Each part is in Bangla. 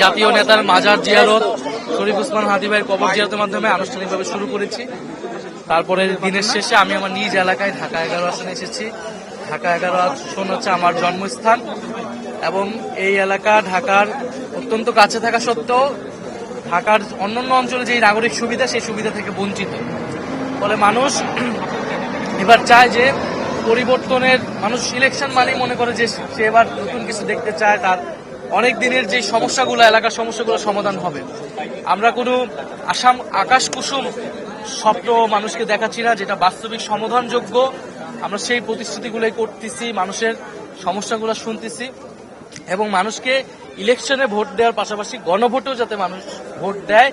জাতীয় নেতার মাজার জিয়ারত শরীফ ওসমান হাদী ভাইয়ের কবর জিয়ারতের মাধ্যমে আনুষ্ঠানিকভাবে শুরু করেছি। তারপরে দিনের শেষে আমি আমার নিজ এলাকায় ঢাকা 11 আসনে এসেছি। ঢাকা 11 আসন হচ্ছে আমার জন্মস্থান এবং এই এলাকা ঢাকার অত্যন্ত কাছে থাকা সত্ত্বেও ঢাকার অন্যান্য অঞ্চলে যে নাগরিক সুবিধা সেই সুবিধা থেকে বঞ্চিত। ফলে মানুষ এবার চায় যে পরিবর্তনের, মানুষ ইলেকশন মানেই মনে করে যে সে এবার নতুন কিছু দেখতে চায়, তার অনেক দিনের যে সমস্যাগুলো, এলাকার সমস্যাগুলো সমাধান হবে। আমরা কোনো আকাশ কুসুম স্বপ্ন মানুষকে দেখাচ্ছি না, যেটা বাস্তবিক সমাধানযোগ্য। আমরা সেই প্রতিশ্রুতিগুলোই করতেছি, মানুষের সমস্যাগুলো শুনতেছি এবং মানুষকে ইলেকশনে ভোট দেওয়ার পাশাপাশি গণভোটেও যাতে মানুষ ভোট দেয়,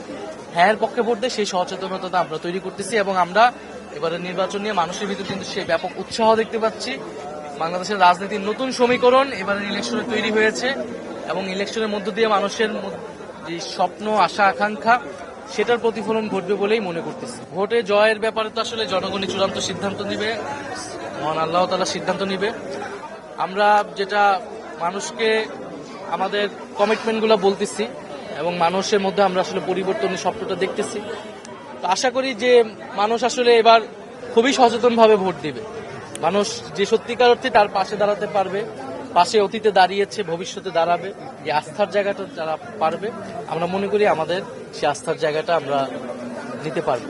হ্যাঁ পক্ষে ভোট দেয়, সেই সচেতনতা আমরা তৈরি করতেছি। এবং আমরা এবারে নির্বাচন নিয়ে মানুষের ভিতরে কিন্তু সেই ব্যাপক উৎসাহ দেখতে পাচ্ছি। বাংলাদেশের রাজনীতির নতুন সমীকরণ এবারের ইলেকশনে তৈরি হয়েছে এবং ইলেকশনের মধ্য দিয়ে মানুষের যে স্বপ্ন, আশা, আকাঙ্ক্ষা, সেটার প্রতিফলন ঘটবে বলেই মনে করতেছি। ভোটে জয়ের ব্যাপারে তো আসলে জনগণই চূড়ান্ত সিদ্ধান্ত নিবে, মহান আল্লাহ তাআলা সিদ্ধান্ত নিবে। আমরা যেটা মানুষকে আমাদের কমিটমেন্টগুলো বলতেছি এবং মানুষের মধ্যে আমরা আসলে পরিবর্তনের স্বপ্নটা দেখতেছি। তো আশা করি যে মানুষ আসলে এবার খুবই সচেতনভাবে ভোট দিবে। মানুষ যে সত্যিকার অর্থে তার পাশে দাঁড়াতে পারবে, পাশে অতীতে দাঁড়িয়েছে, ভবিষ্যতে দাঁড়াবে, যে আস্থার জায়গাটা যারা পারবে, আমরা মনে করি আমাদের সে আস্থার জায়গাটা আমরা নিতে পারবো।